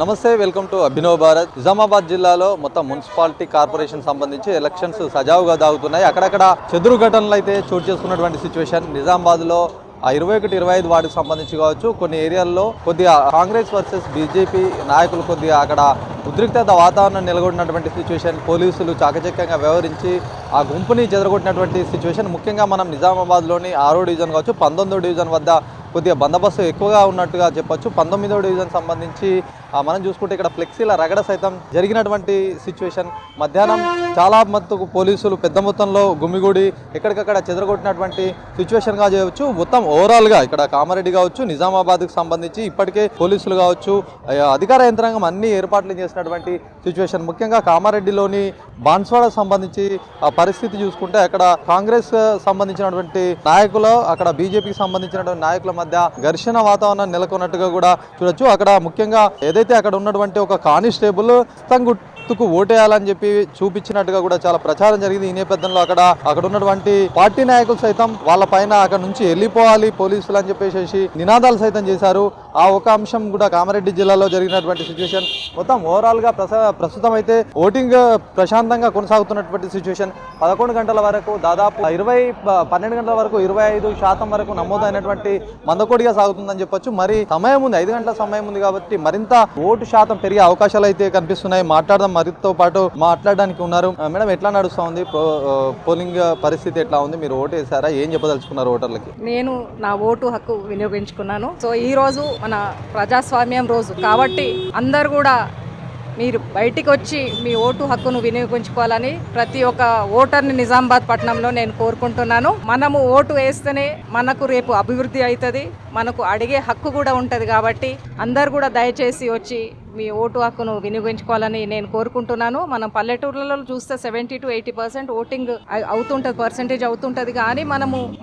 నమస్తే, welcome to Abhinav Bharat. Nizamabad జిల్లాలో మొత్తం మున్సిపాలిటీ కార్పొరేషన్ సంబంధించి ఎలక్షన్స్ సజావుగా సాగుతున్నాయి. అక్కడక్కడ చెదురు ఘటనలు అయితే చోటు చేసుకున్నటువంటి సిచ్యువేషన్. నిజామాబాద్లో 21, 25 వార్డుకు సంబంధించి కావచ్చు, కొన్ని ఏరియాల్లో కొద్దిగా కాంగ్రెస్ వర్సెస్ బీజేపీ నాయకులు కొద్దిగా అక్కడ ఉద్రిక్తత వాతావరణం నెలకొన్నటువంటి సిచ్యువేషన్. పోలీసులు చాకచక్యంగా వ్యవహరించి ఆ గుంపుని చెదరగొట్టినటువంటి సిచ్యువేషన్. ముఖ్యంగా మనం నిజామాబాద్లోని 6వ డివిజన్ కావచ్చు, 19వ డివిజన్ వద్ద కొద్దిగా బందోబస్తు ఎక్కువగా ఉన్నట్టుగా చెప్పొచ్చు. 19వ డివిజన్ సంబంధించి మనం చూసుకుంటే ఇక్కడ ఫ్లెక్సీల రగడ సైతం జరిగినటువంటి సిచ్యువేషన్. మధ్యాహ్నం చాలా మట్టుకు పోలీసులు పెద్ద మొత్తంలో గుమిగూడి ఎక్కడికక్కడ చెదరగొట్టినటువంటి సిచ్యువేషన్గా చేయవచ్చు. మొత్తం ఓవరాల్గా ఇక్కడ కామారెడ్డి కావచ్చు, నిజామాబాద్కి సంబంధించి ఇప్పటికే పోలీసులు కావచ్చు, అధికార యంత్రాంగం అన్ని ఏర్పాట్లు చేసినటువంటి సిచ్యువేషన్. ముఖ్యంగా కామారెడ్డిలోని బాన్స్వాడకు సంబంధించి ఆ పరిస్థితి చూసుకుంటే అక్కడ కాంగ్రెస్ సంబంధించినటువంటి నాయకులు, అక్కడ బీజేపీకి సంబంధించినటువంటి నాయకుల మధ్య ఘర్షణ వాతావరణం నెలకొన్నట్టుగా కూడా చూడొచ్చు. అక్కడ ముఖ్యంగా ఏదైతే అక్కడ ఉన్నటువంటి ఒక కానిస్టేబుల్ గుర్తుకు ఓటేయాలని చెప్పి చూపించినట్టుగా కూడా చాలా ప్రచారం జరిగింది. ఈ నేపథ్యంలో అక్కడ ఉన్నటువంటి పార్టీ నాయకులు సైతం వాళ్ళ పైన అక్కడ నుంచి వెళ్ళిపోవాలి పోలీసులు అని చెప్పేసి నినాదాలు సైతం చేశారు. ఆ ఒక అంశం కూడా కామారెడ్డి జిల్లాలో జరిగినటువంటి సిచ్యువేషన్. మొత్తం ఓవరాల్ గా ప్రస్తుతం అయితే ఓటింగ్ ప్రశాంతంగా కొనసాగుతున్నటువంటి సిచ్యువేషన్. 11 గంటల వరకు దాదాపు 12 గంటల వరకు 25% వరకు నమోదైనటువంటి మందకోడిగా సాగుతుందని చెప్పొచ్చు. మరి సమయం ఉంది, 5 గంటల సమయం ఉంది కాబట్టి మరింత ఓటు శాతం పెరిగే అవకాశాలు అయితే కనిపిస్తున్నాయి. మాట్లాడదాం, మరితో పాటు మాట్లాడడానికి ఉన్నారు. మేడం, ఎట్లా నడుస్తూ ఉంది పోలింగ్ పరిస్థితి? ఎట్లా ఉంది? మీరు ఓటు వేసారా? ఏం చెప్పదలుచుకున్నారు ఓటర్లకి? నేను నా ఓటు హక్కు వినియోగించుకున్నాను. సో ఈ రోజు మన ప్రజాస్వామ్యం రోజు కాబట్టి అందరు కూడా మీరు బయటికి వచ్చి మీ ఓటు హక్కును వినియోగించుకోవాలని ప్రతి ఒక్క ఓటర్ని నిజామాబాద్ పట్టణంలో నేను కోరుకుంటున్నాను. మనము ఓటు వేస్తేనే మనకు రేపు అభివృద్ధి అవుతుంది, మనకు అడిగే హక్కు కూడా ఉంటుంది. కాబట్టి అందరు కూడా దయచేసి వచ్చి మీ ఓటు హక్కును వినియోగించుకోవాలని నేను కోరుకుంటున్నాను. మనం పల్లెటూర్లలో చూస్తే 70 to 80% ఓటింగ్ అవుతుంటుంది, పర్సెంటేజ్ అవుతుంటుంది. కానీ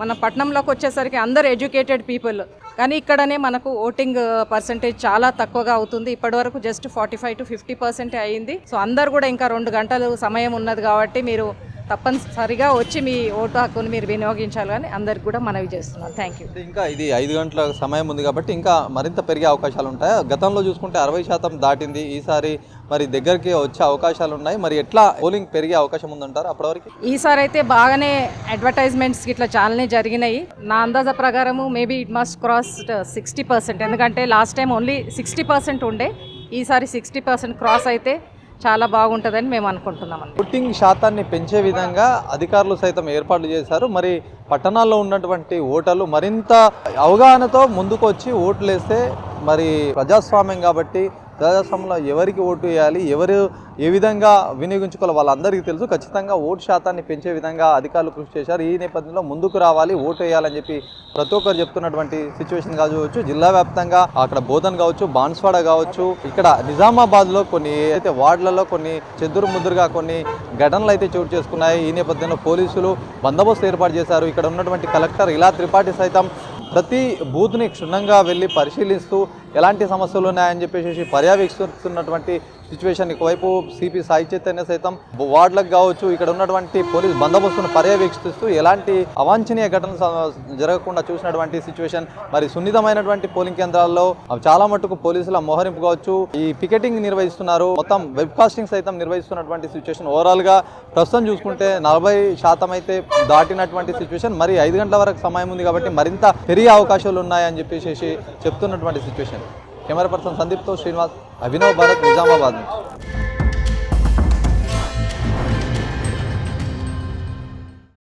మన పట్టణంలోకి వచ్చేసరికి అందరు ఎడ్యుకేటెడ్ పీపుల్, కానీ ఇక్కడనే మనకు ఓటింగ్ పర్సెంటేజ్ చాలా తక్కువగా అవుతుంది. ఇప్పటి వరకు జస్ట్ 45 to 50% అయ్యింది. సో అందరు కూడా ఇంకా 2 గంటలు సమయం ఉన్నది కాబట్టి మీరు తప్పనిసరిగా వచ్చి మీ ఓటు హక్కును మీరు వినియోగించాలని అందరికి కూడా మనవి చేస్తున్నాను. Thank you. ఇంకా ఇది 5 గంటల సమయం ఉంది కాబట్టి ఇంకా మరింత పెరిగే అవకాశాలు ఉంటాయి. గతంలో చూసుకుంటే 60% దాటింది. ఈసారి మరి దగ్గరికి వచ్చే అవకాశాలు ఉన్నాయి. మరి ఎట్లా పోలింగ్ పెరిగే అవకాశం ఉందంటారు అప్పటివరకు? ఈసారి అయితే బాగానే అడ్వర్టైజ్మెంట్స్ ఇట్లా చాలానే జరిగినాయి. నా అందాజ ప్రకారము మేబీ ఇట్ మస్ట్ క్రాస్ 60%. ఎందుకంటే లాస్ట్ టైం ఓన్లీ 60% ఉండే, ఈసారి 60% క్రాస్ అయితే చాలా బాగుంటుందని మేము అనుకుంటున్నాం. ఓటింగ్ శాతాన్ని పెంచే విధంగా అధికారులు సైతం ఏర్పాట్లు చేశారు. మరి పట్టణాల్లో ఉన్నటువంటి ఓటర్లు మరింత అవగాహనతో ముందుకు వచ్చి ఓట్లు వేస్తే, మరి ప్రజాస్వామ్యం కాబట్టి ప్రజాస్వామ్యంలో ఎవరికి ఓటు వేయాలి, ఎవరు ఏ విధంగా వినియోగించుకోవాలి వాళ్ళందరికీ తెలుసు. ఖచ్చితంగా ఓటు శాతాన్ని పెంచే విధంగా అధికారులు కృషి చేశారు. ఈ నేపథ్యంలో ముందుకు రావాలి, ఓటు వేయాలని చెప్పి ప్రతి ఒక్కరు చెప్తున్నటువంటి సిచ్యువేషన్ కావచ్చు. జిల్లా వ్యాప్తంగా అక్కడ బోధన్ కావచ్చు, బాన్స్వాడ కావచ్చు, ఇక్కడ నిజామాబాద్లో కొన్ని అయితే వార్డులలో కొన్ని చెదురుముద్దురుగా కొన్ని ఘటనలు అయితే చోటు చేసుకున్నాయి. ఈ నేపథ్యంలో పోలీసులు బందోబస్తు ఏర్పాటు చేశారు. ఇక్కడ ఉన్నటువంటి కలెక్టర్ ఇలా త్రిపాఠి సైతం ప్రతి బూత్ని క్షుణ్ణంగా వెళ్ళి పరిశీలిస్తూ ఎలాంటి సమస్యలు ఉన్నాయని చెప్పేసి పర్యవేక్షిస్తున్నటువంటి సిచ్యువేషన్. ఒకవైపు సిపి సాయి చైతన్య సైతం వార్డులకు కావచ్చు ఇక్కడ ఉన్నటువంటి పోలీస్ బందోబస్తును పర్యవేక్షిస్తూ ఎలాంటి అవాంఛనీయ ఘటనలు జరగకుండా చూసినటువంటి సిచ్యువేషన్. మరి సున్నితమైనటువంటి పోలింగ్ కేంద్రాల్లో చాలా మట్టుకు పోలీసుల మోహరింపు కావచ్చు, ఈ పికెటింగ్ నిర్వహిస్తున్నారు, మొత్తం వెబ్ కాస్టింగ్ సైతం నిర్వహిస్తున్నటువంటి సిచ్యువేషన్. ఓవరాల్ గా ప్రస్తుతం చూసుకుంటే 40% అయితే దాటినటువంటి సిచ్యువేషన్. మరి 5 గంటల వరకు సమయం ఉంది కాబట్టి మరింత పెరిగే అవకాశాలు ఉన్నాయని చెప్పేసి చెప్తున్నటువంటి సిచ్యువేషన్. కెమెరా పర్సన్ సందీప్తో శ్రీనివాస్, అభినవ్ భారత్, నిజామాబాద్ నుంచి.